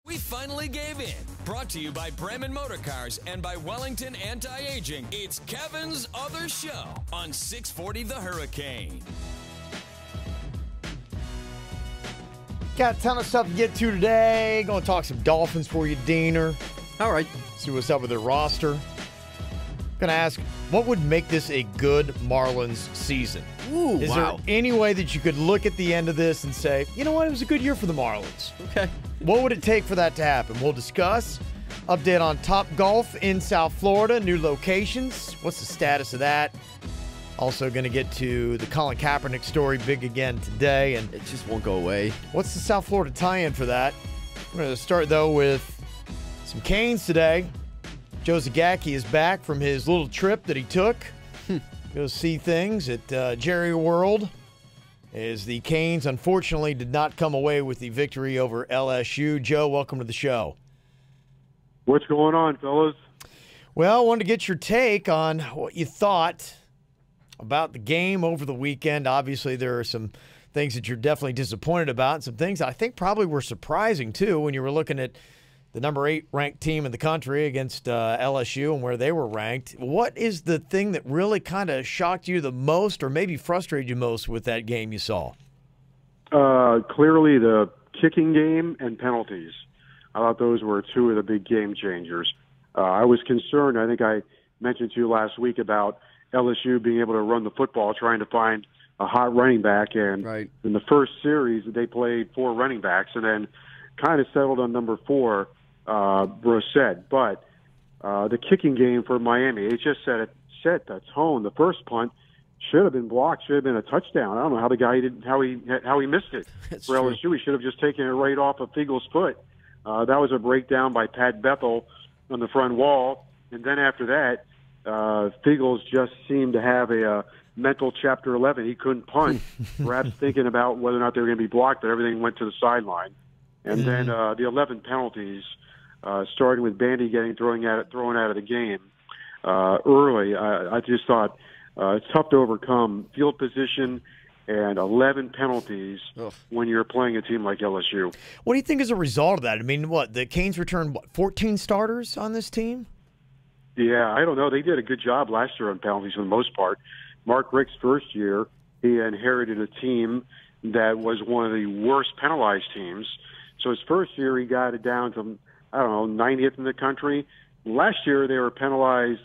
We finally gave in. Brought to you by Bremen Motor Cars and by Wellington Anti-Aging. It's Kevin's Other Show on 640 The Hurricane. Got a ton of stuff to get to today. Going to talk some Dolphins for you, Diener. All right. See what's up with their roster. Going to ask, what would make this a good Marlins season? Ooh, Is wow. there any way that you could look at the end of this and say, you know what, it was a good year for the Marlins? Okay. What would it take for that to happen? We'll discuss. Update on Top Golf in South Florida, new locations. What's the status of that? Also going to get to the Colin Kaepernick story, big again today. And It just won't go away. what's the South Florida tie-in for that? We're going to start, though, with some Canes today. Joe Zagacki is back from his little trip that he took. Go see things at Jerry World. As the Canes, unfortunately, did not come away with the victory over LSU. Joe, welcome to the show. What's going on, fellas? Well, I wanted to get your take on what you thought about the game over the weekend. Obviously, there are some things that you're definitely disappointed about, and some things I think probably were surprising, too, when you were looking at the number 8 ranked team in the country against LSU and where they were ranked. What is the thing that really kind of shocked you the most or maybe frustrated you most with that game you saw? Clearly the kicking game and penalties. I thought those were two of the big game changers. I was concerned, I think I mentioned to you last week, about LSU being able to run the football, trying to find a hot running back. And Right. in the first series, they played 4 running backs and then kind of settled on number 4, Brissett. But the kicking game for Miami, it just set the tone. The first punt should have been blocked, should have been a touchdown. I don't know how the guy didn't, how he missed it. That's For LSU, he should have just taken it right off of Fiegel's foot. That was a breakdown by Pat Bethel on the front wall. And then after that, Fiegels just seemed to have a mental Chapter 11. He couldn't punt, perhaps thinking about whether or not they were going to be blocked, but everything went to the sideline. And then the 11 penalties, starting with Bandy getting thrown out of the game early. I just thought it's tough to overcome field position and 11 penalties when you're playing a team like LSU. What do you think is a result of that? I mean, the Canes returned, 14 starters on this team? Yeah, I don't know. They did a good job last year on penalties for the most part. Mark Richt's first year, he inherited a team that was one of the worst penalized teams. So his first year, he got it down to, 90th in the country. Last year, they were penalized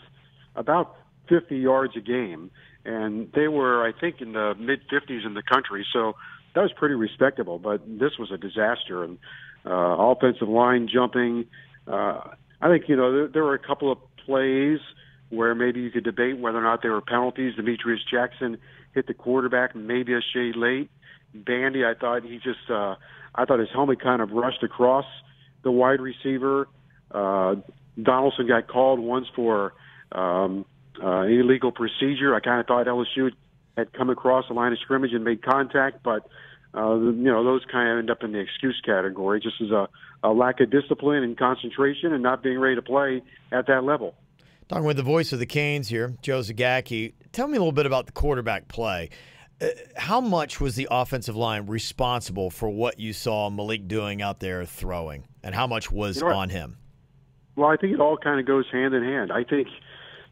about 50 yards a game, and they were, I think, in the mid-50s in the country. So that was pretty respectable, but this was a disaster. And offensive line jumping, I think, there were a couple of plays where maybe you could debate whether or not they were penalties. Demetrius Jackson hit the quarterback maybe a shade late. Bandy, I thought his helmet kind of rushed across the wide receiver. Donaldson got called once for illegal procedure. I kind of thought LSU had come across the line of scrimmage and made contact, but those kind of end up in the excuse category, just as a lack of discipline and concentration and not being ready to play at that level. Talking with the voice of the Canes here, Joe Zagacki. Tell me a little bit about the quarterback play. How much was the offensive line responsible for what you saw Malik doing out there throwing, and how much was on him? Well, I think it all kind of goes hand in hand. I think,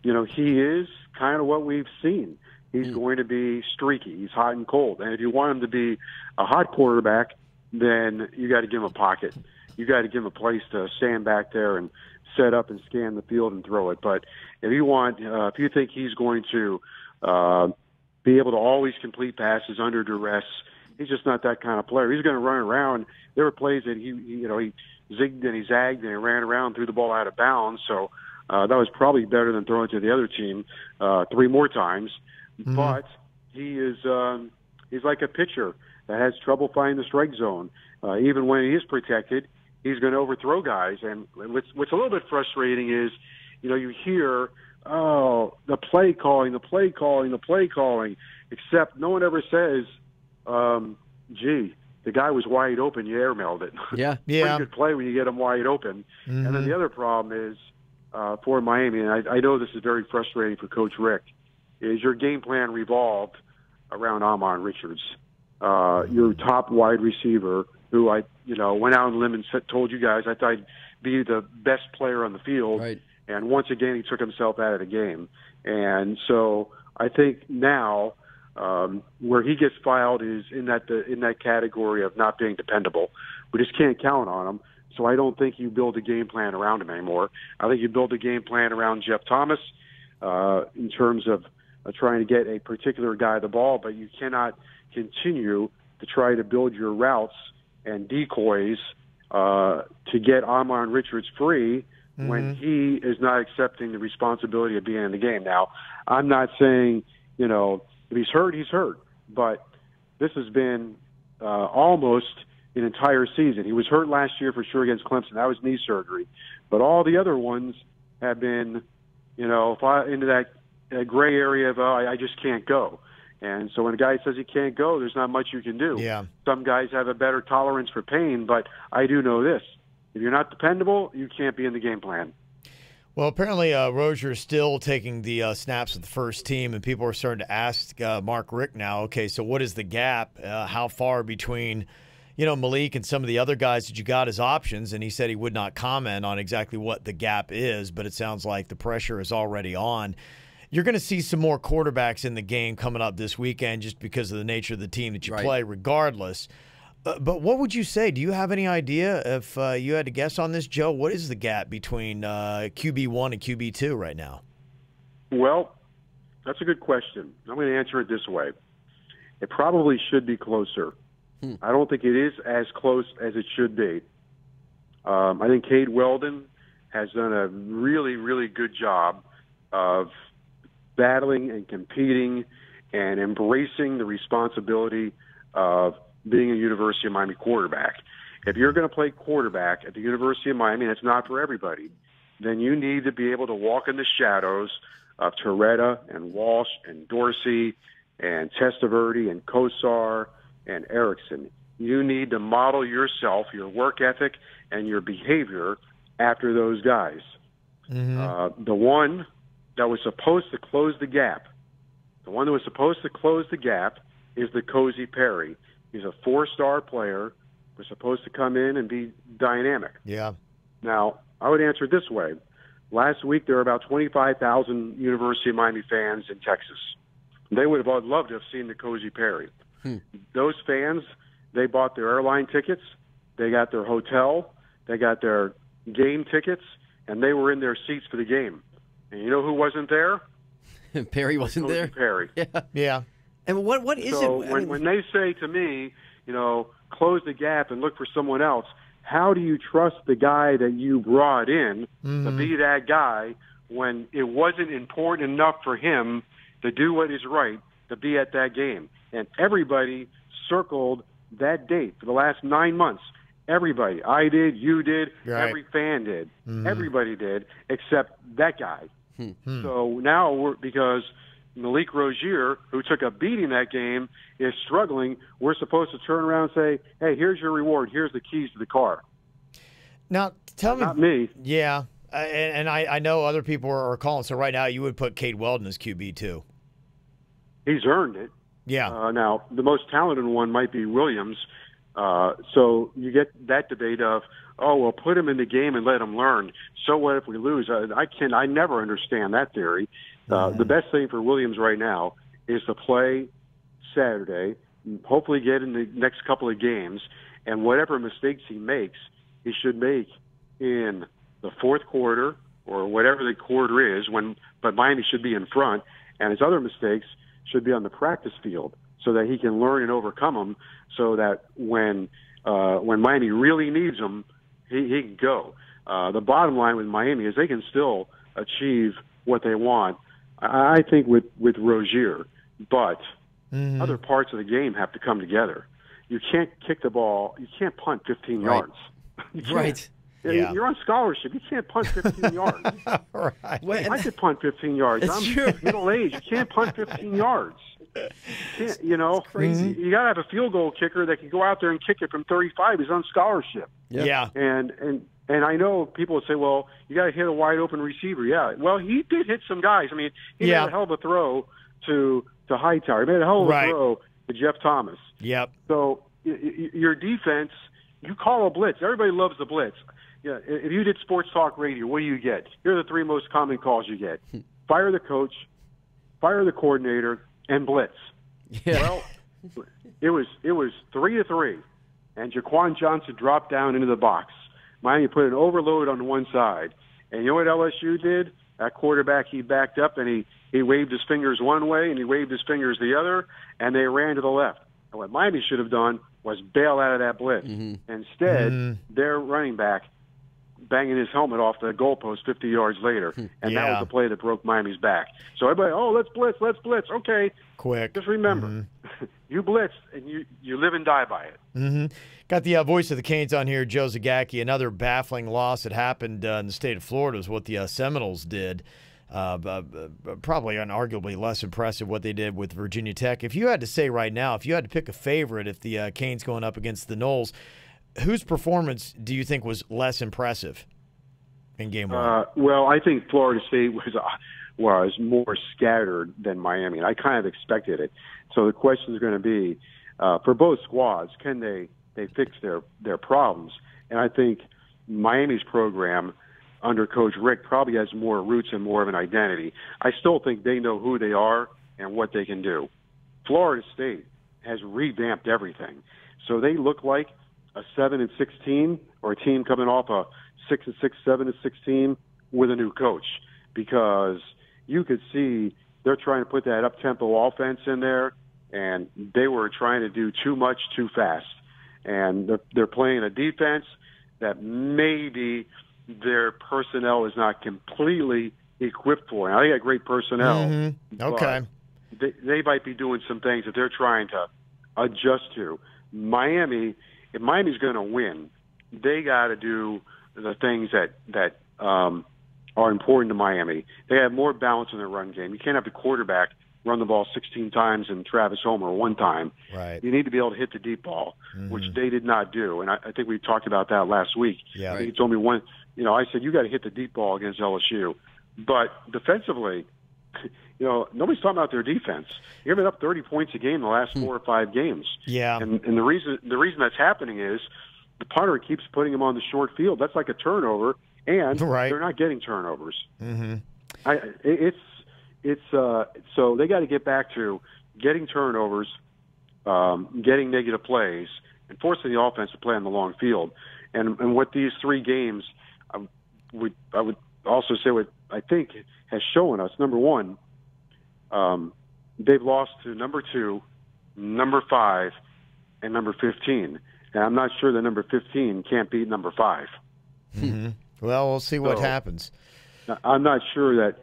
he is kind of what we've seen. He's going to be streaky. He's hot and cold. And if you want him to be a hot quarterback, then you got to give him a pocket. You got to give him a place to stand back there and set up and scan the field and throw it. But if you think he's going to be able to always complete passes under duress, he's just not that kind of player. He's going to run around. There were plays that he zigged and he zagged and he ran around, threw the ball out of bounds. So that was probably better than throwing it to the other team 3 more times. Mm-hmm. But he's like a pitcher that has trouble finding the strike zone. Even when he is protected, he's going to overthrow guys. And what's a little bit frustrating is, you hear, the play calling, except no one ever says, the guy was wide open, you airmailed it. Yeah. Pretty good play when you get him wide open. Mm-hmm. And then the other problem is for Miami, and I know this is very frustrating for Coach Richt, is your game plan revolved around Ahman Richards. Your top wide receiver who I went out on a limb and told you guys I thought I'd be the best player on the field. Right. And once again, he took himself out of the game. And so I think now where he gets filed is in that category of not being dependable. We just can't count on him. So I don't think you build a game plan around him anymore. I think you build a game plan around Jeff Thomas in terms of trying to get a particular guy the ball, but you cannot continue to try to build your routes and decoys to get Ahman Richards free when he is not accepting the responsibility of being in the game. Now, I'm not saying, if he's hurt, he's hurt. But this has been almost an entire season. He was hurt last year for sure against Clemson. That was knee surgery. But all the other ones have been, into that gray area of, I just can't go. And so when a guy says he can't go, there's not much you can do. Yeah. Some guys have a better tolerance for pain, but I do know this. If you're not dependable, you can't be in the game plan. Well, apparently Rozier is still taking the snaps with the first team, and people are starting to ask Mark Richt now, okay, so what is the gap? How far between, Malik and some of the other guys that you got as options? And he said he would not comment on exactly what the gap is, but it sounds like the pressure is already on. You're going to see some more quarterbacks in the game coming up this weekend just because of the nature of the team that you play regardless. But what would you say? Do you have any idea if you had to guess on this, Joe? What is the gap between QB1 and QB2 right now? Well, that's a good question. I'm going to answer it this way. It probably should be closer. I don't think it is as close as it should be. I think Cade Weldon has done a really, really good job of battling and competing and embracing the responsibility of being a University of Miami quarterback. If you're going to play quarterback at the University of Miami, and it's not for everybody, then you need to be able to walk in the shadows of Torretta and Walsh and Dorsey and Testaverde and Kosar and Erickson. You need to model yourself, your work ethic, and your behavior after those guys. The one that was supposed to close the gap, is the Cozy Perry. He's a 4-star player. Was supposed to come in and be dynamic. Yeah. Now, I would answer it this way. Last week, there were about 25,000 University of Miami fans in Texas. They would have loved to have seen the Cozy Perry. Those fans, they bought their airline tickets, they got their hotel, they got their game tickets, and they were in their seats for the game. And you know who wasn't there? Perry wasn't Cozy there? Perry. Yeah. And what is so it? When they say to me, close the gap and look for someone else, how do you trust the guy that you brought in to be that guy when it wasn't important enough for him to do what is right, to be at that game? And everybody circled that date for the last 9 months. Everybody. I did, you did, every fan did. Everybody did, except that guy. So now because Malik Rozier, who took a beating that game, is struggling, we're supposed to turn around and say, hey, here's your reward. Here's the keys to the car. Now, tell me. Not me. Yeah, and I know other people are calling. So right now you would put Cade Weldon as QB too. He's earned it. Yeah. Now, the most talented one might be Williams. So you get that debate of, well, put him in the game and let him learn. So what if we lose? I never understand that theory. The best thing for Williams right now is to play Saturday, hopefully get in the next couple of games, and whatever mistakes he makes, he should make in the fourth quarter or whatever the quarter is, but Miami should be in front, and his other mistakes should be on the practice field so that he can learn and overcome them so that when Miami really needs him, he can go. The bottom line with Miami is they can still achieve what they want, I think, with Rozier, but other parts of the game have to come together. You can't kick the ball. You can't punt 15 yards. Right. Yeah. You're on scholarship. You can't punt 15 yards. Right. I could punt 15 yards. I'm middle-aged. You can't punt 15 yards. Crazy. You got to have a field goal kicker that can go out there and kick it from 35. He's on scholarship. Yeah. And I know people would say, well, you got to hit a wide-open receiver. Yeah. Well, he did hit some guys. I mean, he made a hell of a throw to Hightower. He made a hell of a throw to Jeff Thomas. Yep. So your defense You call a blitz. Everybody loves the blitz. Yeah, if you did sports talk radio, what do you get? Here are the 3 most common calls you get: fire the coach, fire the coordinator, and blitz. Yeah. Well, it was 3-3, and Jaquan Johnson dropped down into the box. Miami put an overload on one side, and you know what LSU did? That quarterback, he backed up and he waved his fingers one way and he waved his fingers the other, and they ran to the left. And what Miami should have done was bail out of that blitz. Instead, their running back banging his helmet off the goalpost 50 yards later, and that was the play that broke Miami's back. So everybody, let's blitz. Okay, quick. Just remember, you blitz and you live and die by it. Got the voice of the Canes on here, Joe Zagacki. Another baffling loss that happened in the state of Florida is what the Seminoles did. Probably unarguably less impressive what they did with Virginia Tech. If you had to say right now, if you had to pick a favorite, if the Canes going up against the Noles, whose performance do you think was less impressive in game one? Well, I think Florida State was more scattered than Miami, and I kind of expected it. So the question is going to be, for both squads, can they fix their problems? And I think Miami's program under Coach Rick probably has more roots and more of an identity. I still think they know who they are and what they can do. Florida State has revamped everything. So they look like a 7-6 team, or a team coming off a 6-6, 7-6 team with a new coach, because you could see they're trying to put that up-tempo offense in there, and they were trying to do too much too fast. And they're playing a defense that maybe their personnel is not completely equipped for. Now, they got great personnel. Okay. They might be doing some things that they're trying to adjust to. Miami, if Miami's going to win, they got to do the things that are important to Miami. They have more balance in their run game. You can't have the quarterback run the ball 16 times and Travis Homer one time. Right. You need to be able to hit the deep ball, which they did not do. And I think we talked about that last week. Yeah. He told me I said, you got to hit the deep ball against LSU. But defensively, nobody's talking about their defense. They've been up 30 points a game the last 4 or 5 games. Yeah. And the reason that's happening is the punter keeps putting them on the short field. That's like a turnover, and they're not getting turnovers. So they got to get back to getting turnovers, getting negative plays, and forcing the offense to play on the long field. And what these 3 games, I would also say what I think has shown us, number one, they've lost to number 2, number 5, and number 15. And I'm not sure that number 15 can't beat number 5. Well, we'll see what happens. I'm not sure that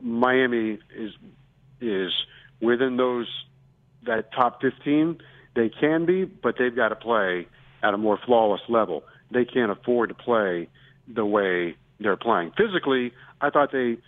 Miami is within that top 15. They can be, but they've got to play at a more flawless level. They can't afford to play the way they're playing. Physically, I thought I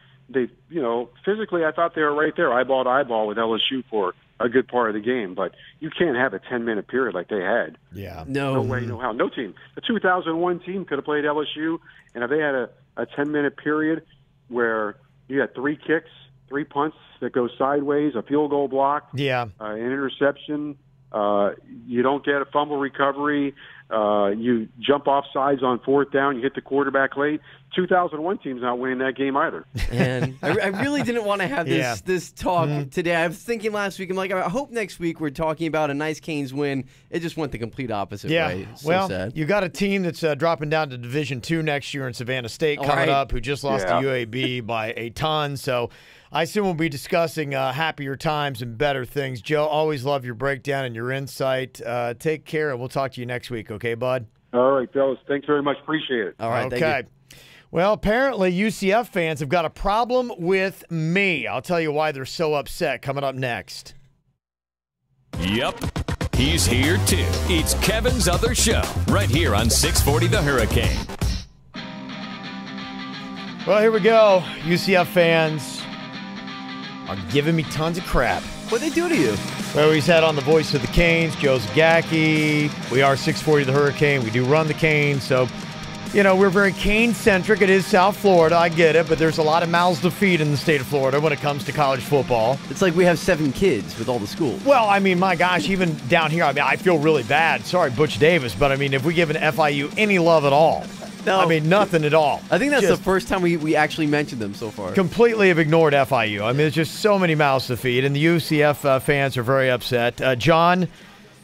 thought they were right there, eyeball to eyeball with LSU for a good part of the game. But you can't have a 10-minute period like they had. Yeah. No way, no how. No team. The 2001 team could have played LSU, and if they had a 10-minute period where you had 3 kicks, 3 punts that go sideways, a field goal block, an interception, you don't get a fumble recovery, you jump off sides on 4th down, you hit the quarterback late. 2001 team's not winning that game either. And I really didn't want to have this talk today. I was thinking last week, I'm like, I hope next week we're talking about a nice Canes win. It just went the complete opposite way. So sad. You got a team that's dropping down to Division II next year in Savannah State coming up, who just lost to UAB by a ton. So I assume we'll be discussing happier times and better things. Joe, always love your breakdown and your insight. Take care, and we'll talk to you next week, okay, bud? All right, fellas. Thanks very much. Appreciate it. All right, okay. Thank you. Well, apparently UCF fans have got a problem with me. I'll tell you why they're so upset coming up next. Yep, he's here too. It's Kevin's Other Show, right here on 640 The Hurricane. Well, here we go. UCF fans are giving me tons of crap. What'd they do to you? Well, he's had on the voice of the Canes, Joe Zagacki. We are 640 The Hurricane. We do run the Canes, so we're very Cane-centric. It is South Florida. I get it. But there's a lot of mouths to feed in the state of Florida when it comes to college football. It's like we have 7 kids with all the schools. Well, I mean, my gosh, even down here, I feel really bad. Sorry, Butch Davis. But, if we give an FIU any love at all, no. Nothing at all. I think that's the first time we actually mentioned them so far. Completely have ignored FIU. There's just so many mouths to feed. And the UCF fans are very upset. John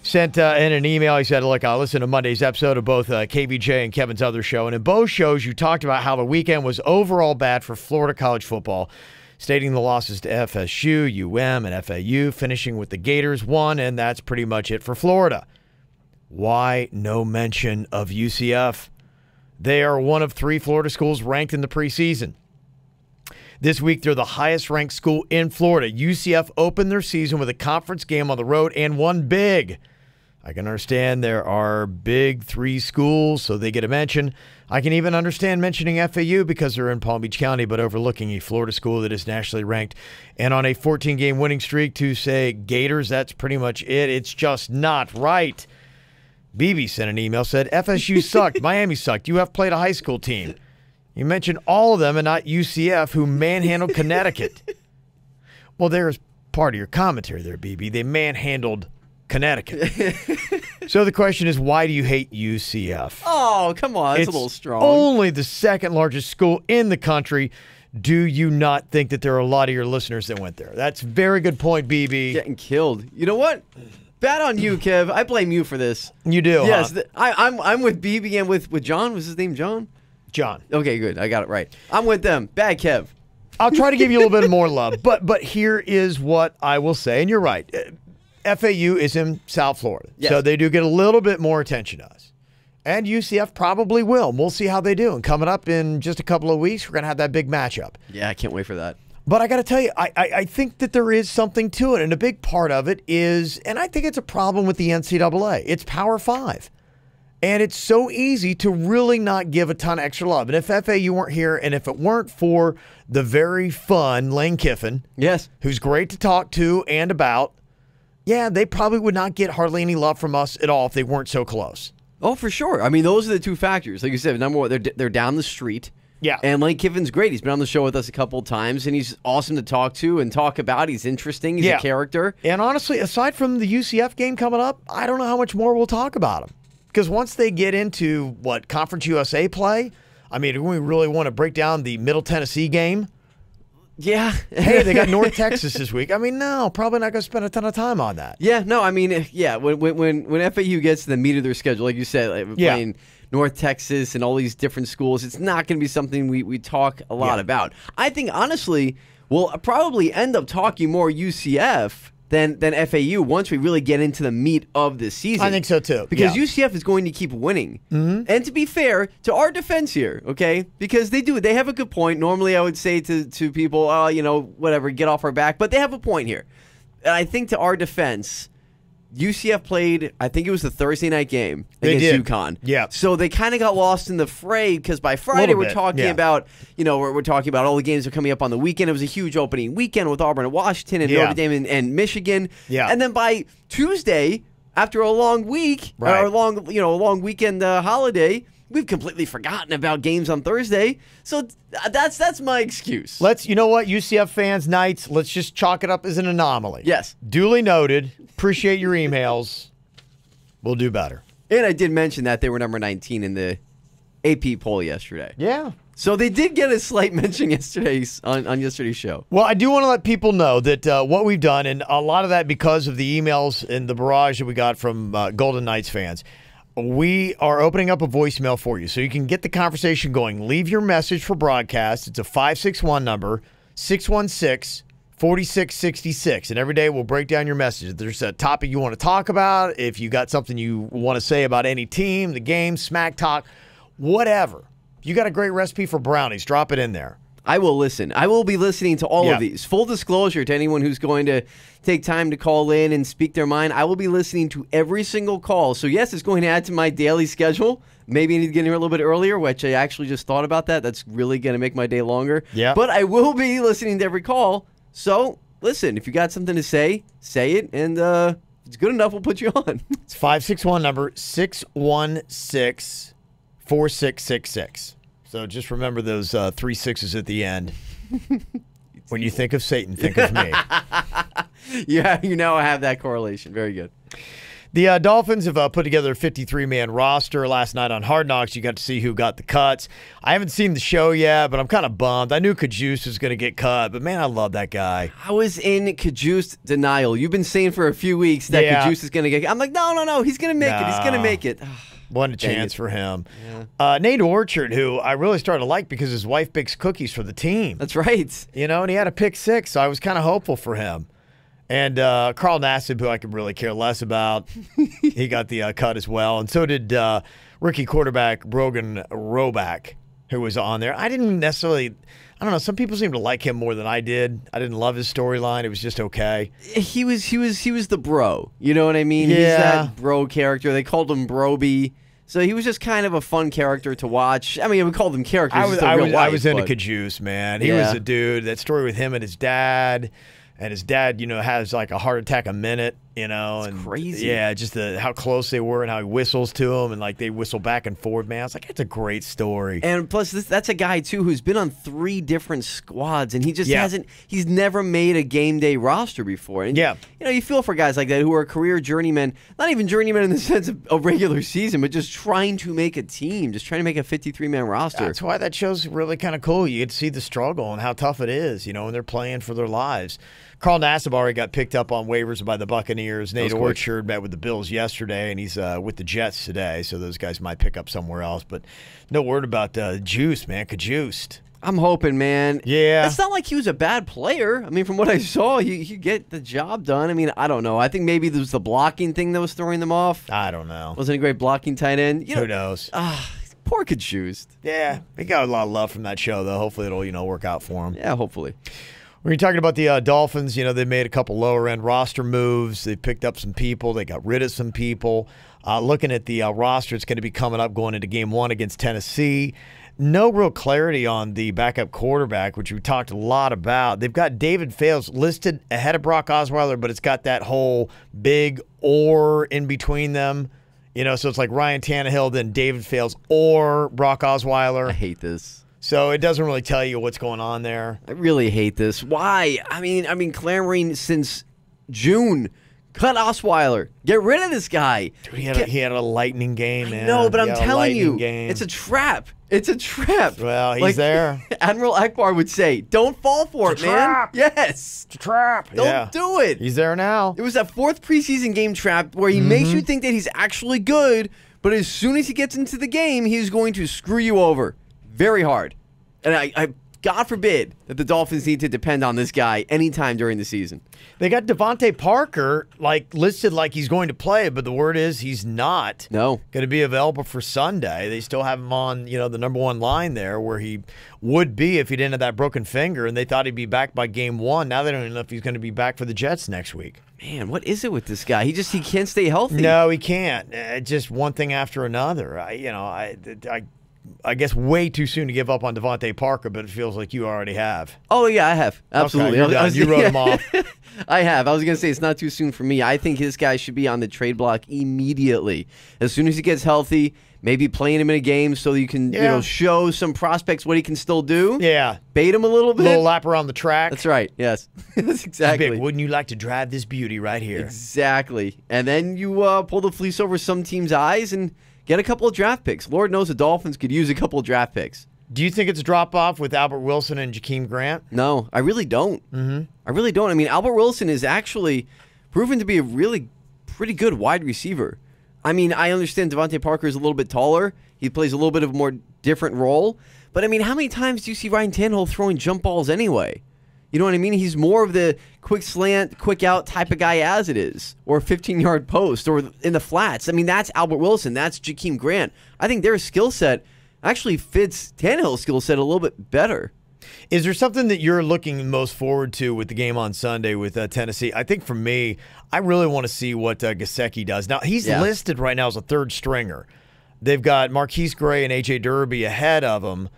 sent in an email. He said, look, I listened to Monday's episode of both KVJ and Kevin's other show, and in both shows you talked about how the weekend was overall bad for Florida college football, stating the losses to FSU, UM, and FAU, finishing with the Gators won, and that's pretty much it for Florida. Why no mention of UCF? They are one of 3 Florida schools ranked in the preseason. This week, they're the highest-ranked school in Florida. UCF opened their season with a conference game on the road and won big. I can understand there are big 3 schools, so they get a mention. I can even understand mentioning FAU because they're in Palm Beach County, but overlooking a Florida school that is nationally ranked and on a 14-game winning streak to say Gators, that's pretty much it. It's just not right. BB sent an email, said, FSU sucked, Miami sucked, UF played a high school team. You mentioned all of them and not UCF, who manhandled Connecticut. Well, there's part of your commentary there, BB. They manhandled Connecticut. So the question is, why do you hate UCF? Oh, come on. It's a little strong. Only the second largest school in the country. Do you not think that there are a lot of your listeners that went there? That's a very good point, BB. Getting killed. You know what? Bad on you, Kev. I blame you for this. You do, yes, huh? I'm with BB and with John. Was his name John? John. Okay, good. I got it right. I'm with them. Bad Kev. I'll try to give you a little bit more love. But here is what I will say, and you're right. FAU is in South Florida, yes. So they do get a little bit more attention to us. And UCF probably will. We'll see how they do. And coming up in just a couple of weeks, we're going to have that big matchup. Yeah, I can't wait for that. But I got to tell you, I think that there is something to it. And a big part of it is, and I think it's a problem with the NCAA, it's Power 5. And it's so easy to really not give a ton of extra love. And if FAU weren't here, and if it weren't for the very fun Lane Kiffin, yes, who's great to talk to and about, yeah, they probably would not get hardly any love from us at all if they weren't so close. Oh, for sure. Those are the 2 factors. Like you said, number one, they're down the street. Yeah. And Lane Kiffin's great. He's been on the show with us a couple of times, and he's awesome to talk to and talk about. He's interesting. He's a character. And honestly, aside from the UCF game coming up, I don't know how much more we'll talk about him. Because once they get into, Conference USA play, do we really want to break down the Middle Tennessee game? Yeah. Hey, they got North Texas this week. No, probably not going to spend a ton of time on that. Yeah, no, when FAU gets to the meat of their schedule, like you said, playing North Texas and all these different schools, it's not going to be something we talk a lot about. I think, honestly, we'll probably end up talking more UCF than FAU once we really get into the meat of the season. I think so, too. Because UCF is going to keep winning. Mm-hmm. And to be fair, to our defense here, okay, because they have a good point. Normally I would say to people, whatever, get off our back. But they have a point here. And I think to our defense, UCF played, I think it was the Thursday night game against UConn. Yeah. So they kind of got lost in the fray because by Friday we're talking about, we're talking about all the games that are coming up on the weekend. It was a huge opening weekend with Auburn and Washington and Notre Dame and Michigan. Yeah. And then by Tuesday, after a long week, or a long weekend holiday, we've completely forgotten about games on Thursday. So that's my excuse. You know what, UCF fans, Knights, let's just chalk it up as an anomaly. Yes. Duly noted. Appreciate your emails. We'll do better. And I did mention that they were number 19 in the AP poll yesterday. Yeah. So they did get a slight mention yesterday on yesterday's show. Well, I do want to let people know that what we've done, and a lot of that because of the emails and the barrage that we got from Golden Knights fans, we are opening up a voicemail for you so you can get the conversation going. Leave your message for broadcast. It's a 561 number, 616-4666. And every day we'll break down your message. If there's a topic you want to talk about, if you got something you want to say about any team, the game, smack talk, whatever. You got a great recipe for brownies, drop it in there. I will listen. I will be listening to all of these. Full disclosure to anyone who's going to take time to call in and speak their mind. I will be listening to every single call. So, yes, it's going to add to my daily schedule. Maybe I need to get here a little bit earlier, which I actually just thought about that. That's really going to make my day longer. Yeah. But I will be listening to every call. So, listen, if you got something to say it. And if it's good enough, we'll put you on. It's 561 number, 616-4666. 4666. So just remember those 3 6s at the end. When you think of Satan, think of me. Yeah, you now have that correlation. Very good. The Dolphins have put together a 53-man roster. Last night on Hard Knocks, you got to see who got the cuts. I haven't seen the show yet, but I'm kind of bummed. I knew Kajus was going to get cut, but, man, I love that guy. I was in Kajus denial. You've been saying for a few weeks that Kajus is going to get – I'm like, no, he's going to make it. He's going to make it. Wasn't a chance for him. Yeah. Nate Orchard, who I really started to like because his wife bakes cookies for the team. That's right. And he had a pick 6, so I was kind of hopeful for him. And Carl Nassib, who I could really care less about, he got the cut as well. And so did rookie quarterback Brogan Roback, who was on there. I didn't necessarily – I don't know. Some people seem to like him more than I did. I didn't love his storyline. It was just okay. He was the bro. You know what I mean? Yeah. He's that bro character. They called him Broby. So he was just kind of a fun character to watch. I mean, we called them characters. I was into Kajus, man. He was a dude. That story with him and his dad. And his dad, has like a heart attack a minute, It's crazy. Yeah, just how close they were and how he whistles to him and like they whistle back and forth, man. I was like, that's a great story. And plus, that's a guy, too, who's been on 3 different squads, and he just he's never made a game day roster before. And, you feel for guys like that who are career journeymen, not even journeymen in the sense of a regular season, but just trying to make a team, just trying to make a 53-man roster. That's why that show's really kind of cool. You get to see the struggle and how tough it is, when they're playing for their lives. Carl Nassib already got picked up on waivers by the Buccaneers. Nate Orchard met with the Bills yesterday, and he's with the Jets today, so those guys might pick up somewhere else. But no word about Juice, man. Kajust. I'm hoping, man. Yeah. It's not like he was a bad player. I mean, from what I saw, he get the job done. I mean, I don't know. I think maybe it was the blocking thing that was throwing them off. I don't know. Wasn't a great blocking tight end. Who knows? Poor Kajust. Yeah. He got a lot of love from that show, though. Hopefully it'll, work out for him. Yeah, hopefully. When you're talking about the Dolphins, they made a couple lower-end roster moves. They picked up some people. They got rid of some people. Looking at the roster, it's going to be coming up going into Game 1 against Tennessee. No real clarity on the backup quarterback, which we talked a lot about. They've got David Fales listed ahead of Brock Osweiler, but it's got that whole big or in between them. So it's like Ryan Tannehill, then David Fales or Brock Osweiler. I hate this. So it doesn't really tell you what's going on there. I really hate this. Why? I mean, clamoring since June. Cut Osweiler. Get rid of this guy. Dude, he had a lightning game, man. No, but I'm telling you, it's a trap. It's a trap. Well, he's there. Admiral Akbar would say, don't fall for it, man. Trap. Yes. It's a trap. Don't do it. He's there now. It was that 4th preseason game trap where he makes you think that he's actually good, but as soon as he gets into the game, he's going to screw you over. Very hard. And I God forbid that the Dolphins need to depend on this guy anytime during the season. They got Devontae Parker listed like he's going to play, but the word is he's not going to be available for Sunday. They still have him on, the number 1 line there where he would be if he didn't have that broken finger, and they thought he'd be back by Game 1. Now they don't even know if he's going to be back for the Jets next week. Man, what is it with this guy? He can't stay healthy. No, he can't. Just one thing after another. I guess way too soon to give up on Devontae Parker, but it feels like you already have. Oh, yeah, I have. Absolutely. Okay, you wrote him off. I have. I was going to say it's not too soon for me. I think this guy should be on the trade block immediately. As soon as he gets healthy, maybe playing him in a game so you can show some prospects what he can still do. Yeah. Bait him a little bit. A little lap around the track. That's right. Yes. That's exactly. Big. Wouldn't you like to drive this beauty right here? Exactly. And then you pull the fleece over some team's eyes and get a couple of draft picks. Lord knows the Dolphins could use a couple of draft picks. Do you think it's a drop-off with Albert Wilson and Jakeem Grant? No, I really don't. I really don't. I mean, Albert Wilson is actually proven to be a really pretty good wide receiver. I mean, I understand Devontae Parker is a little bit taller. He plays a little bit of a more different role. But, I mean, how many times do you see Ryan Tannehill throwing jump balls anyway? You know what I mean? He's more of the quick slant, quick out type of guy as it is, or 15-yard post, or in the flats. I mean, that's Albert Wilson. That's Jakeem Grant. I think their skill set actually fits Tannehill's skill set a little bit better. Is there something that you're looking most forward to with the game on Sunday with Tennessee? I think for me, I really want to see what Gesicki does. Now, he's listed right now as a third stringer. They've got Marquise Gray and A.J. Derby ahead of him.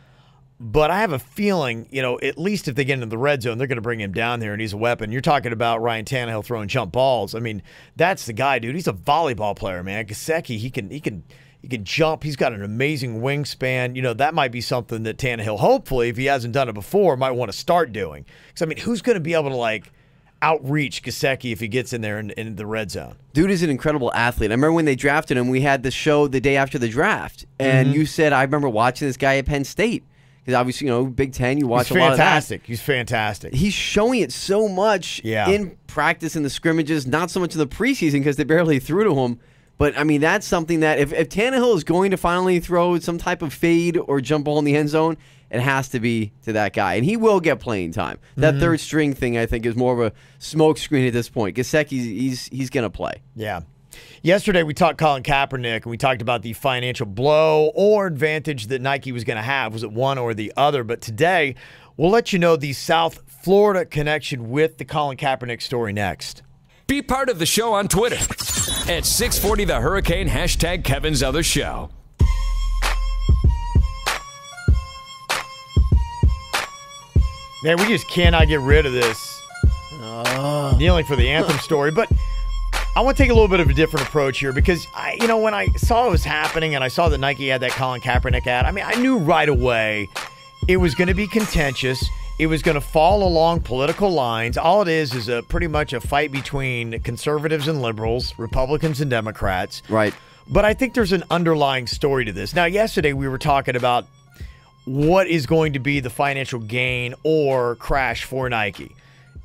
But I have a feeling, at least if they get into the red zone, they're going to bring him down there, and he's a weapon. You're talking about Ryan Tannehill throwing jump balls. I mean, that's the guy, dude. He's a volleyball player, man. Gesicki, he can He can jump. He's got an amazing wingspan. You know, that might be something that Tannehill, hopefully, if he hasn't done it before, might want to start doing. Because, I mean, who's going to be able to, like, outreach Gesicki if he gets in there in the red zone? Dude is an incredible athlete. I remember when they drafted him, we had the show the day after the draft. And you said, I remember watching this guy at Penn State. Because obviously, you know, Big Ten, you watch a lot of that. He's fantastic. He's showing it so much in practice in the scrimmages, not so much in the preseason because they barely threw to him. But, I mean, that's something that if Tannehill is going to finally throw some type of fade or jump ball in the end zone, it has to be to that guy. And he will get playing time. That third string thing, I think, is more of a smoke screen at this point. Gesicki, he's going to play. Yeah. Yesterday, we talked Colin Kaepernick, and we talked about the financial blow or advantage that Nike was going to have. Was it one or the other? But today, we'll let you know the South Florida connection with the Colin Kaepernick story next. Be part of the show on Twitter at 640 The Hurricane, hashtag Kevin's Other Show. Man, we just cannot get rid of this. Kneeling for the anthem story. But I want to take a little bit of a different approach here because, when I saw it was happening and I saw that Nike had that Colin Kaepernick ad, I mean, I knew right away it was going to be contentious. It was going to fall along political lines. All it is pretty much a fight between conservatives and liberals, Republicans and Democrats. Right. But I think there's an underlying story to this. Now, yesterday we were talking about what is going to be the financial gain or crash for Nike.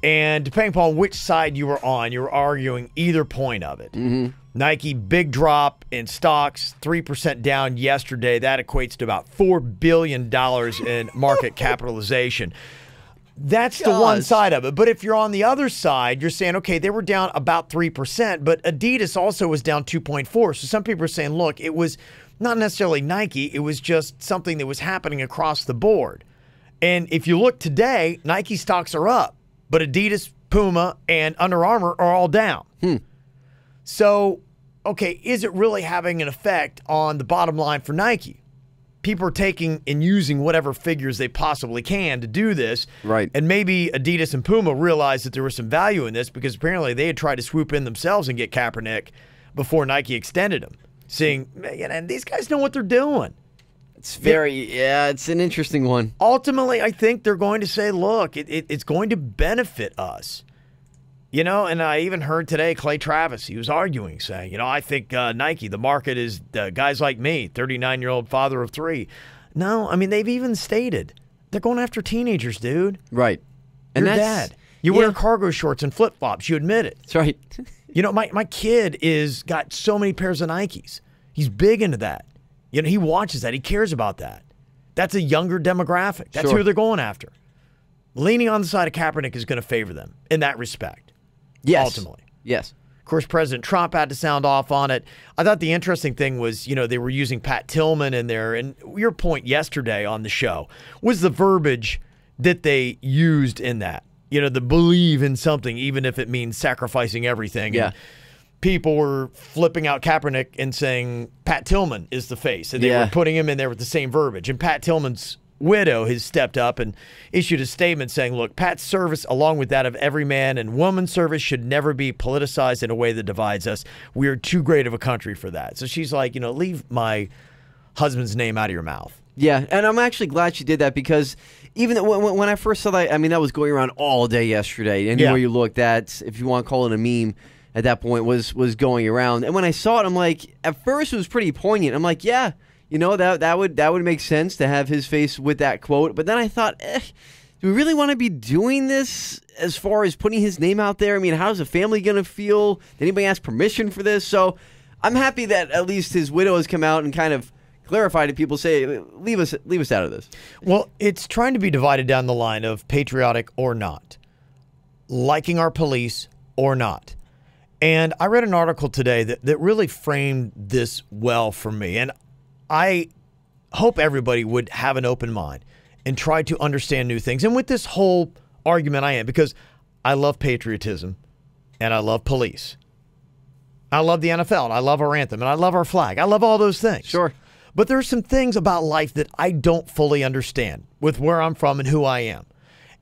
And depending upon which side you were on, you were arguing either point of it. Nike, big drop in stocks, 3% down yesterday. That equates to about $4 billion in market capitalization. That's the one side of it. But if you're on the other side, you're saying, okay, they were down about 3%, but Adidas also was down 2.4%. So some people are saying, look, it was not necessarily Nike. It was just something that was happening across the board. And if you look today, Nike stocks are up, but Adidas, Puma, and Under Armour are all down. So, okay, is it really having an effect on the bottom line for Nike? People are taking and using whatever figures they possibly can to do this. Right. And maybe Adidas and Puma realized that there was some value in this because apparently they had tried to swoop in themselves and get Kaepernick before Nike extended him. Seeing, and these guys know what they're doing. It's it's an interesting one. Ultimately, I think they're going to say, look, it's going to benefit us. And I even heard today Clay Travis, he was arguing, saying, I think Nike, the market is guys like me, 39-year-old father of 3. No, I mean, they've even stated they're going after teenagers, dude. Right. And your dad. You wear cargo shorts and flip-flops. You admit it. That's right. My kid got so many pairs of Nikes. He's big into that. He watches that. He cares about that. That's a younger demographic. That's who they're going after. Leaning on the side of Kaepernick is going to favor them in that respect. Yes. Ultimately. Yes. Of course, President Trump had to sound off on it. I thought the interesting thing was, they were using Pat Tillman in there. And your point yesterday on the show was the verbiage that they used in that. The believe in something, even if it means sacrificing everything. Yeah. And people were flipping out Kaepernick and saying Pat Tillman is the face. And they were putting him in there with the same verbiage. And Pat Tillman's widow has stepped up and issued a statement saying, look, Pat's service, along with that of every man and woman's service, should never be politicized in a way that divides us. We are too great of a country for that. So she's like, leave my husband's name out of your mouth. Yeah, and I'm actually glad she did that because even when I first saw that, I mean, that was going around all day yesterday. Anywhere you looked at, if you want to call it a meme at that point, was going around. And when I saw it, I'm like, at first it was pretty poignant. I'm like, yeah, that would make sense to have his face with that quote. But then I thought, do we really want to be doing this as far as putting his name out there? I mean, how's the family going to feel? Did anybody ask permission for this? So I'm happy that at least his widow has come out and kind of clarified to people, say, leave us out of this. Well, it's trying to be divided down the line of patriotic or not, liking our police or not. And I read an article today that really framed this well for me. And I hope everybody would have an open mind and try to understand new things. And with this whole argument I am, because I love patriotism and I love police. I love the NFL and I love our anthem and I love our flag. I love all those things. Sure. But there's some things about life that I don't fully understand with where I'm from and who I am.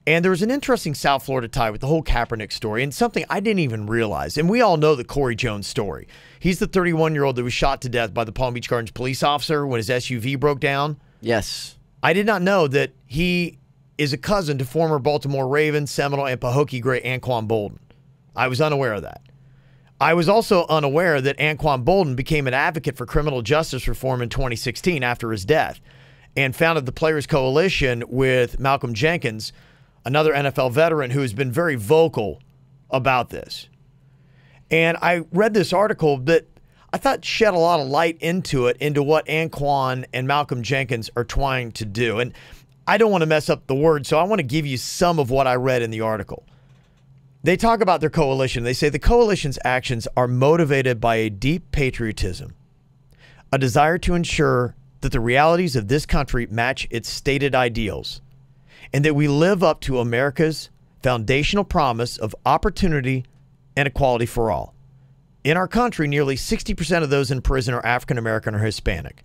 And there was an interesting South Florida tie with the whole Kaepernick story and something I didn't even realize. And we all know the Corey Jones story. He's the 31-year-old that was shot to death by the Palm Beach Gardens police officer when his SUV broke down. Yes. I did not know that he is a cousin to former Baltimore Ravens, Seminole, and Pahokee great Anquan Boldin. I was unaware of that. I was also unaware that Anquan Boldin became an advocate for criminal justice reform in 2016 after his death and founded the Players Coalition with Malcolm Jenkins, another NFL veteran who has been very vocal about this. And I read this article that I thought shed a lot of light into what Anquan and Malcolm Jenkins are trying to do. And I don't want to mess up the words, so I want to give you some of what I read in the article. They talk about their coalition. They say the coalition's actions are motivated by a deep patriotism, a desire to ensure that the realities of this country match its stated ideals, and that we live up to America's foundational promise of opportunity and equality for all. In our country, nearly 60% of those in prison are African American or Hispanic.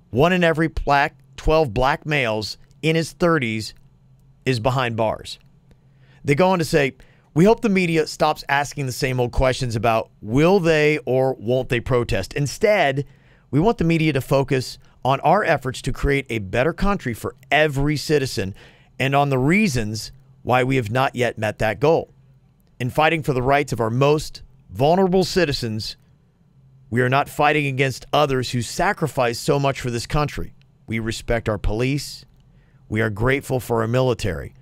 1 in every 12 black males in his 30s is behind bars. They go on to say, we hope the media stops asking the same old questions about will they or won't they protest. Instead, we want the media to focus on our efforts to create a better country for every citizen and on the reasons why we have not yet met that goal. In fighting for the rights of our most vulnerable citizens, we are not fighting against others who sacrifice so much for this country. We respect our police. We are grateful for our military.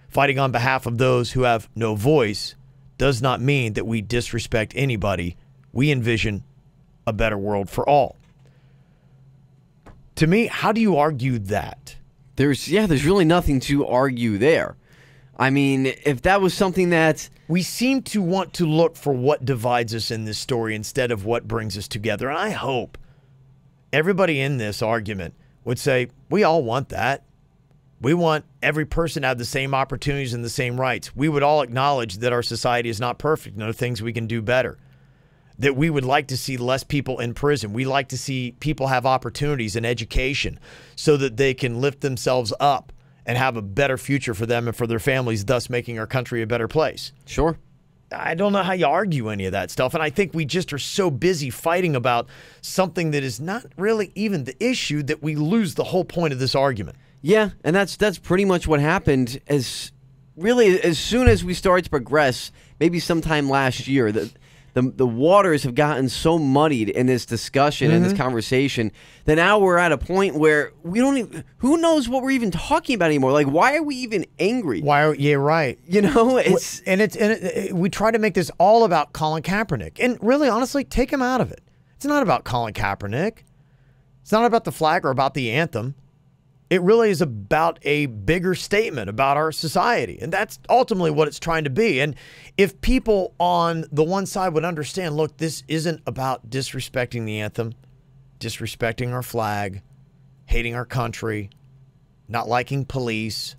Fighting on behalf of those who have no voice does not mean that we disrespect anybody. We envision a better world for all. To me, how do you argue that? There's really nothing to argue there. I mean, if that was something that... We seem to want to look for what divides us in this story instead of what brings us together. And I hope everybody in this argument would say, we all want that. We want every person to have the same opportunities and the same rights. We would all acknowledge that our society is not perfect and there are things we can do better. That we would like to see less people in prison. We like to see people have opportunities in education so that they can lift themselves up and have a better future for them and for their families, thus making our country a better place. Sure. I don't know how you argue any of that stuff. And I think we just are so busy fighting about something that is not really even the issue that we lose the whole point of this argument. Yeah, and that's pretty much what happened as soon as we started to progress, maybe sometime last year, the waters have gotten so muddied in this discussion and this conversation that now we're at a point where we don't even, who knows what we're even talking about anymore? Like, why are we even angry? Yeah, right. You know, we try to make this all about Colin Kaepernick. And really, honestly, take him out of it. It's not about Colin Kaepernick. It's not about the flag or about the anthem. It really is about a bigger statement about our society. And that's ultimately what it's trying to be. And if people on the one side would understand, look, this isn't about disrespecting the anthem, disrespecting our flag, hating our country, not liking police.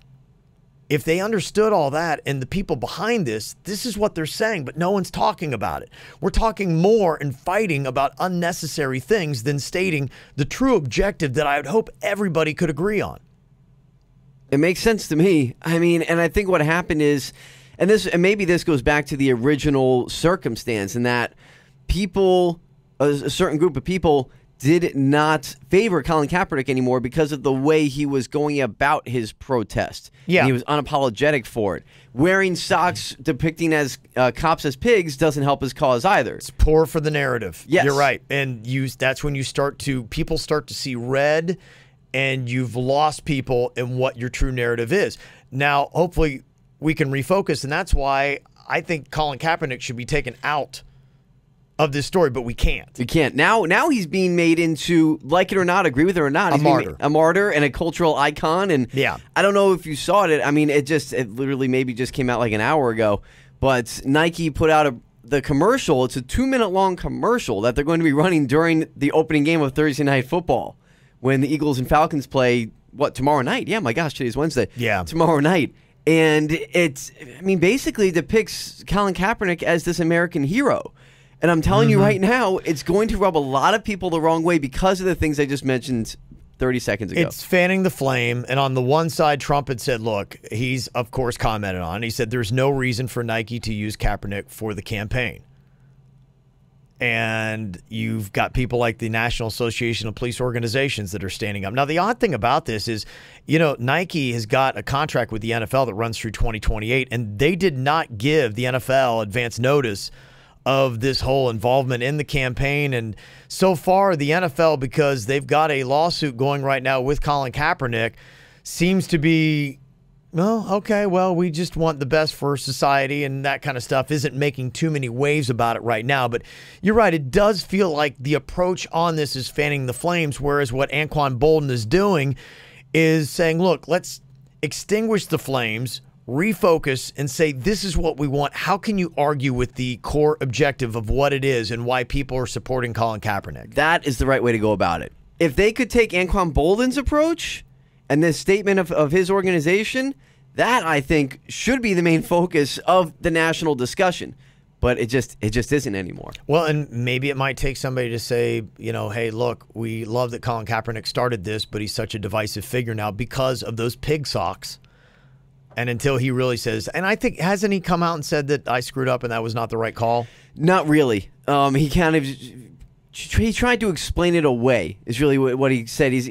If they understood all that and the people behind this is what they're saying, but no one's talking about it. We're talking more and fighting about unnecessary things than stating the true objective that I would hope everybody could agree on. It makes sense to me. I mean, and I think what happened is, and maybe this goes back to the original circumstance in that people, a certain group of people, did not favor Colin Kaepernick anymore because of the way he was going about his protest. Yeah. And he was unapologetic for it. Wearing socks depicting as cops as pigs doesn't help his cause either. It's poor for the narrative. Yes. You're right. And that's when people start to see red, and you've lost people in what your true narrative is. Now, hopefully we can refocus, and that's why I think Colin Kaepernick should be taken out of this story, but we can't. We can't. Now he's being made into, like it or not, agree with it or not, a martyr. A martyr and a cultural icon. And yeah. I don't know if you saw it. I mean, it literally maybe just came out like an hour ago, but Nike put out the commercial. It's a 2-minute long commercial that they're going to be running during the opening game of Thursday Night Football when the Eagles and Falcons play, tomorrow night? Yeah, my gosh, today's Wednesday. Yeah. Tomorrow night. And basically depicts Colin Kaepernick as this American hero. And I'm telling you right now, it's going to rub a lot of people the wrong way because of the things I just mentioned 30 seconds ago. It's fanning the flame. And on the one side, Trump had said, look, he's, of course, commented on. He said there's no reason for Nike to use Kaepernick for the campaign. And you've got people like the National Association of Police Organizations that are standing up. Now, the odd thing about this is, Nike has got a contract with the NFL that runs through 2028, and they did not give the NFL advance notice of this whole involvement in the campaign. And so far, the NFL, because they've got a lawsuit going right now with Colin Kaepernick, seems to be, we just want the best for society, and that kind of stuff isn't making too many waves about it right now. But you're right, it does feel like the approach on this is fanning the flames, whereas what Anquan Boldin is doing is saying, look, let's extinguish the flames, refocus, and say, this is what we want. How can you argue with the core objective of what it is and why people are supporting Colin Kaepernick? That is the right way to go about it. If they could take Anquan Boldin's approach and this statement of his organization, that, I think, should be the main focus of the national discussion. But it just isn't anymore. Well, and maybe it might take somebody to say, hey, look, we love that Colin Kaepernick started this, but he's such a divisive figure now because of those pig socks. And until he really says, and I think, hasn't he come out and said that I screwed up and that was not the right call? Not really. He kind of, he tried to explain it away, is really what he said. He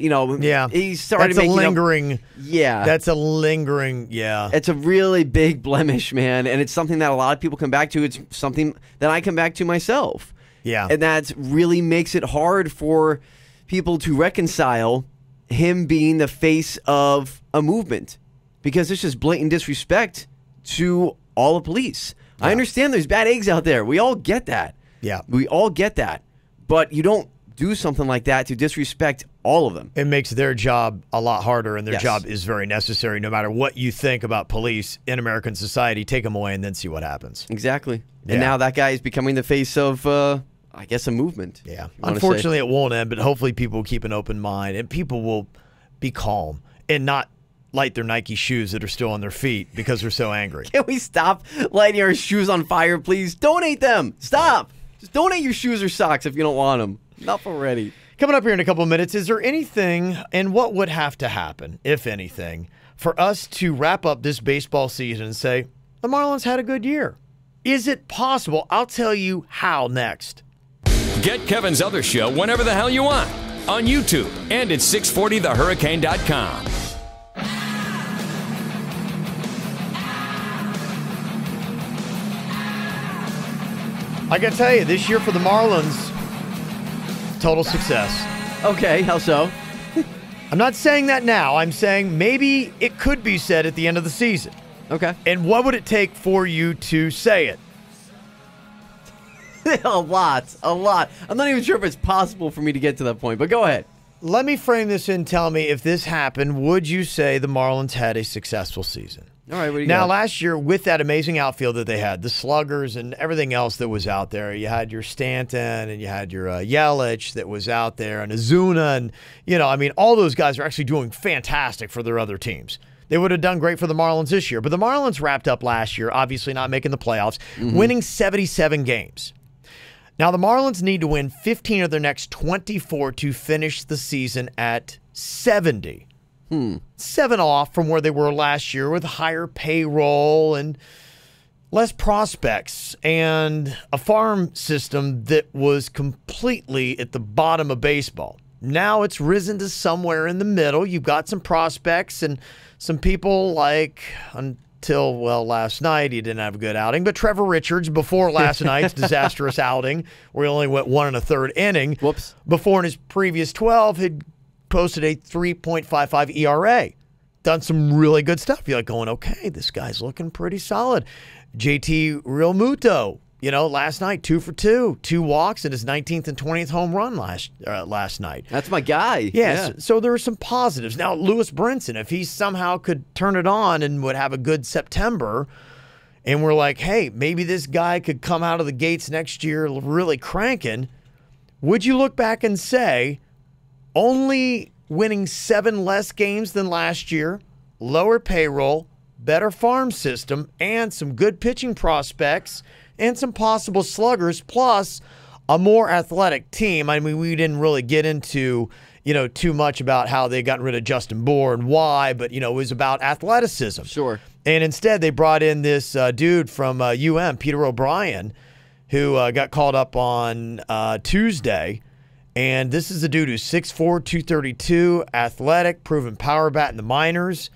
started making lingering. Yeah. That's a lingering, yeah. It's a really big blemish, man. And it's something that a lot of people come back to. It's something that I come back to myself. Yeah. And that really makes it hard for people to reconcile him being the face of a movement. Because it's just blatant disrespect to all the police. Yeah. I understand there's bad eggs out there. We all get that. Yeah. We all get that. But you don't do something like that to disrespect all of them. It makes their job a lot harder, and their job is very necessary. No matter what you think about police in American society, take them away and then see what happens. Exactly. And now that guy is becoming the face of, I guess, a movement. Yeah. Unfortunately, it won't end, but hopefully people will keep an open mind, and people will be calm and not light their Nike shoes that are still on their feet because they're so angry. Can we stop lighting our shoes on fire, please? Donate them. Stop. Just donate your shoes or socks if you don't want them. Enough already. Coming up here in a couple of minutes, is there anything, and what would have to happen, if anything, for us to wrap up this baseball season and say, the Marlins had a good year? Is it possible? I'll tell you how next. Get Kevin's other show whenever the hell you want on YouTube and at 640thehurricane.com. I got to tell you, this year for the Marlins, total success. Okay, how so? I'm not saying that now. I'm saying maybe it could be said at the end of the season. Okay. And what would it take for you to say it? A lot. I'm not even sure if it's possible for me to get to that point, but go ahead. Let me frame this in. Tell me, if this happened, would you say the Marlins had a successful season? All right, what do you got? Now, got? last year, with that amazing outfield that they had, the sluggers and everything else that was out there, you had your Stanton and you had your Yelich that was out there and Ozuna. And, all those guys are actually doing fantastic for their other teams. They would have done great for the Marlins this year. But the Marlins wrapped up last year, obviously not making the playoffs, winning 77 games. Now, the Marlins need to win 15 of their next 24 to finish the season at 70. 7 off from where they were last year with higher payroll and less prospects and a farm system that was completely at the bottom of baseball. Now it's risen to somewhere in the middle. You've got some prospects and some people like, until, last night he didn't have a good outing, but Trevor Richards before last night's disastrous outing where he only went 1 1/3 inning. Whoops. Before in his previous 12 had posted a 3.55 ERA. Done some really good stuff. You're like going, okay, this guy's looking pretty solid. JT Realmuto, last night, 2 for 2, 2 walks, and his 19th and 20th home run last night. That's my guy. Yes. So there are some positives. Now, Lewis Brinson, if he somehow could turn it on and would have a good September, and we're like, hey, maybe this guy could come out of the gates next year really cranking, would you look back and say, only winning 7 less games than last year, lower payroll, better farm system, and some good pitching prospects, and some possible sluggers, plus a more athletic team. I mean, we didn't really get into, too much about how they gotten rid of Justin Bohr and why, but, it was about athleticism. Sure. And instead, they brought in this dude from Peter O'Brien, who got called up on Tuesday. And this is a dude who's 6'4", 232, athletic, proven power bat in the minors.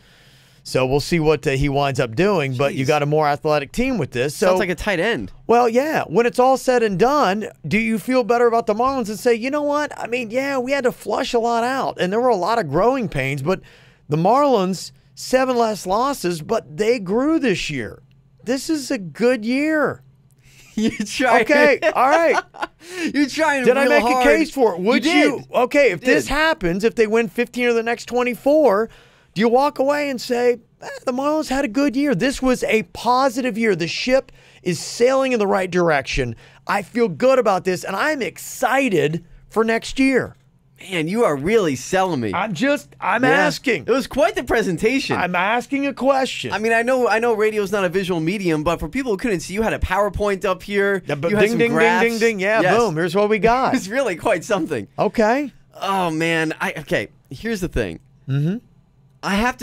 So we'll see what he winds up doing. Jeez. But you got a more athletic team with this. Sounds like a tight end. Well, yeah. When it's all said and done, do you feel better about the Marlins and say, you know what? I mean, yeah, we had to flush a lot out, and there were a lot of growing pains. But the Marlins, 7 less losses, but they grew this year. This is a good year. You try. Okay, all right. You're trying. Did I make hard. a case for it? Would you? Okay, if this happens, if they win 15 of the next 24. Do you walk away and say, the Marlins had a good year? This was a positive year. The ship is sailing in the right direction. I feel good about this, and I'm excited for next year. Man, you are really selling me. I'm asking. It was quite the presentation. I'm asking a question. I mean, I know radio's not a visual medium, but for people who couldn't see, you had a PowerPoint up here. Yeah, but ding, ding, ding, ding, ding. Yeah, yes. Boom. Here's what we got. It's really quite something. Okay. Oh, man. Okay, here's the thing. Mm-hmm. I have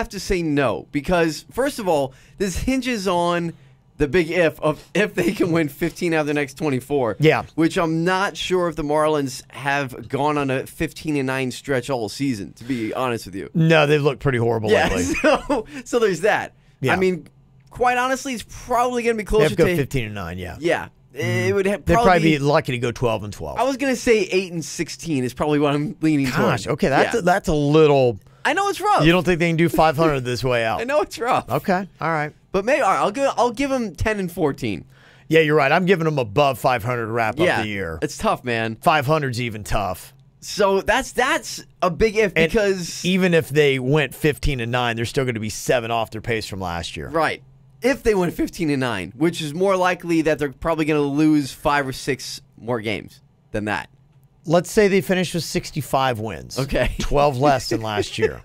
to say no, because first of all, this hinges on the big if they can win 15 out of the next 24. Yeah. Which I'm not sure if the Marlins have gone on a 15-9 stretch all season, to be honest with you. No, they've looked pretty horrible lately. So there's that. Yeah. I mean, quite honestly, it's probably going to be closer to 15-9, yeah. Yeah. It would they'd probably be lucky to go 12-12. I was going to say 8-16 is probably what I'm leaning towards. Okay, that's a little... I know it's rough. You don't think they can do 500 this way out? I know it's rough. Okay, all right. But maybe I'll give them 10-14. Yeah, you're right. I'm giving them above 500 to wrap up the year. It's tough, man. 500's even tough. So that's a big if, because even if they went 15-9, they're still going to be 7 off their pace from last year. Right. If they went 15-9, which is more likely that they're probably going to lose 5 or 6 more games than that. Let's say they finish with 65 wins. Okay. 12 less than last year.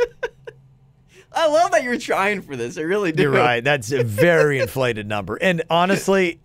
I love that you're trying for this. I really do. You're right. That's a very inflated number. And honestly,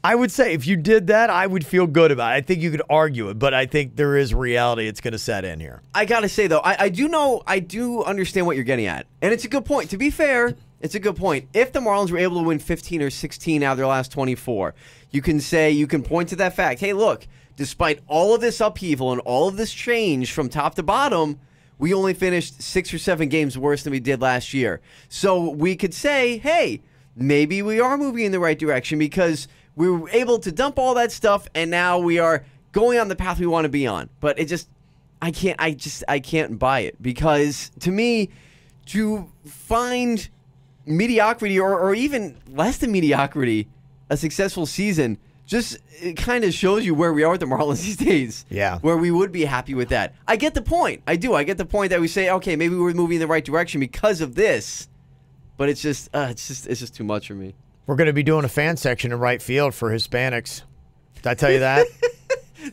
I would say if you did that, I would feel good about it. I think you could argue it, but I think there is reality it's going to set in here. I got to say, though, I do understand what you're getting at. And it's a good point. To be fair, it's a good point. If the Marlins were able to win 15 or 16 out of their last 24, you can point to that fact. Hey, look. Despite all of this upheaval and all of this change from top to bottom, we only finished 6 or 7 games worse than we did last year. So we could say, hey, maybe we are moving in the right direction because we were able to dump all that stuff and now we are going on the path we want to be on. But I can't buy it, because to me, to find mediocrity or even less than mediocrity, a successful season, it kind of shows you where we are with the Marlins these days. Yeah. Where we would be happy with that. I get the point. I do. I get the point that we say, okay, maybe we're moving in the right direction because of this. But it's just too much for me. We're going to be doing a fan section in right field for Hispanics. Did I tell you that?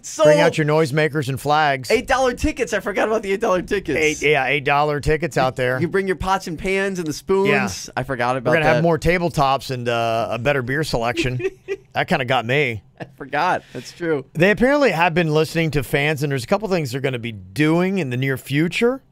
So, bring out your noisemakers and flags. $8 tickets. I forgot about the $8 tickets. $8 tickets out there. You bring your pots and pans and the spoons. Yeah. I forgot about that. We're going to have more tabletops and a better beer selection. That kind of got me. I forgot. That's true. They apparently have been listening to fans, and there's a couple things they're going to be doing in the near future.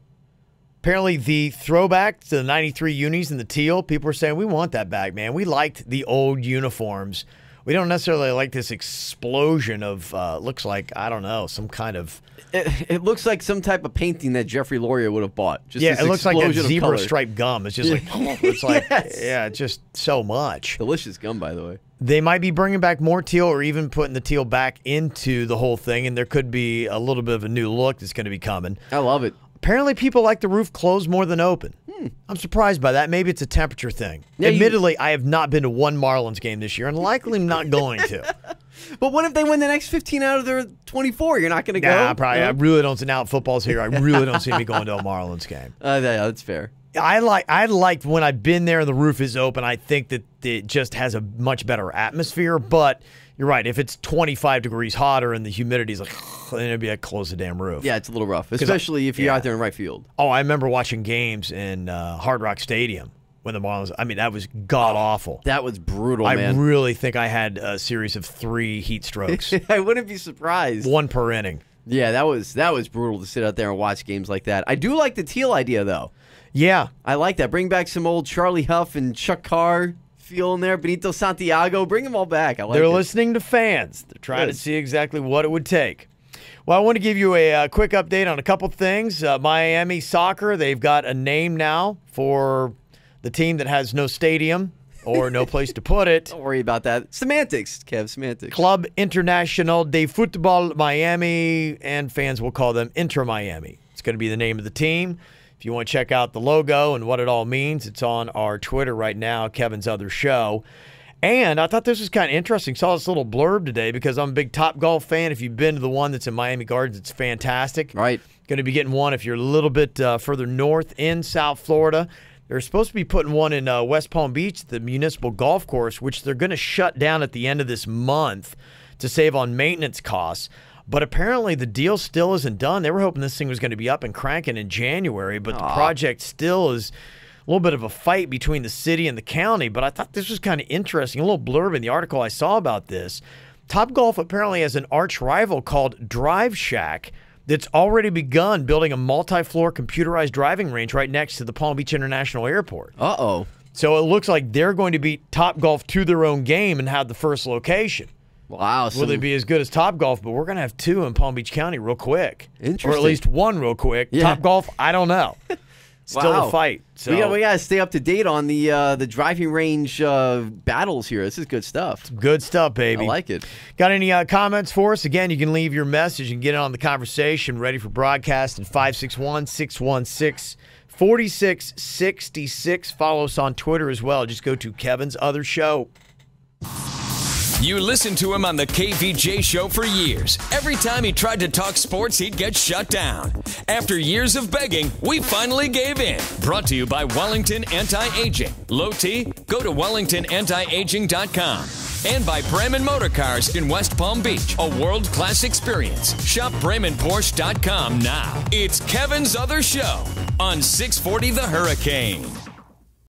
Apparently, the throwback to the 93 unis and the teal, people are saying, we want that back, man. We liked the old uniforms. We don't necessarily like this explosion of, looks like, I don't know, some kind of... It looks like some type of painting that Jeffrey Loria would have bought. It looks like that zebra-striped gum. It's just it's like, yes. Yeah, just so much. Delicious gum, by the way. They might be bringing back more teal or even putting the teal back into the whole thing, and there could be a little bit of a new look that's going to be coming. I love it. Apparently, people like the roof closed more than open. I'm surprised by that. Maybe it's a temperature thing. Yeah, admittedly, I have not been to one Marlins game this year, and likely not going to. But what if they win the next 15 out of their 24? You're not going to go? Nah, probably. I really don't see. Now football's here. I really don't see me going to a Marlins game. Yeah, that's fair. I like when I've been there and the roof is open. I think that it just has a much better atmosphere. But you're right. If it's 25 degrees hotter and the humidity's like, then it'd be like close the damn roof. Yeah, it's a little rough, especially if you're out there in right field. Oh, I remember watching games in Hard Rock Stadium when the Marlins. I mean, that was god awful. That was brutal, man. I really think I had a series of 3 heat strokes. I wouldn't be surprised. 1 per inning. Yeah, that was brutal to sit out there and watch games like that. I do like the teal idea, though. Yeah. I like that. Bring back some old Charlie Huff and Chuck Carr feel in there. Benito Santiago. Bring them all back. I like it. They're listening to fans. They're trying to see exactly what it would take. Well, I want to give you a quick update on a couple things. Miami soccer, they've got a name now for the team that has no stadium or no place to put it. Don't worry about that. Semantics, Kev, semantics. Club International de Futbol Miami, and fans will call them Inter Miami. It's going to be the name of the team. If you want to check out the logo and what it all means, it's on our Twitter right now, Kevin's Other Show. And I thought this was kind of interesting. Saw this little blurb today because I'm a big Topgolf fan. If you've been to the one that's in Miami Gardens, it's fantastic. Right. Going to be getting one if you're a little bit further north in South Florida. They're supposed to be putting one in West Palm Beach, the municipal golf course, which they're going to shut down at the end of this month to save on maintenance costs. But apparently the deal still isn't done. They were hoping this thing was going to be up and cranking in January, but the project still is a little bit of a fight between the city and the county. But I thought this was kind of interesting. A little blurb in the article I saw about this. Topgolf apparently has an arch rival called Drive Shack that's already begun building a multi-floor computerized driving range right next to the Palm Beach International Airport. Uh-oh. So it looks like they're going to beat Topgolf to their own game and have the first location. Wow. Will they be as good as Topgolf? But we're going to have 2 in Palm Beach County real quick. Interesting. Or at least 1 real quick. Yeah. Topgolf, I don't know. Still a fight. So we got to stay up to date on the driving range battles here. This is good stuff. Good stuff, baby. I like it. Got any comments for us? Again, you can leave your message and get in on the conversation. Ready for broadcast at 561-616-4666. Follow us on Twitter as well. Just go to Kevin's Other Show. You listened to him on the KVJ show for years. Every time he tried to talk sports, he'd get shut down. After years of begging, we finally gave in. Brought to you by Wellington Anti-Aging. Low T? Go to WellingtonAntiAging.com. And by Bremen Motor Cars in West Palm Beach. A world-class experience. Shop BremenPorsche.com now. It's Kevin's Other Show on 640 The Hurricane.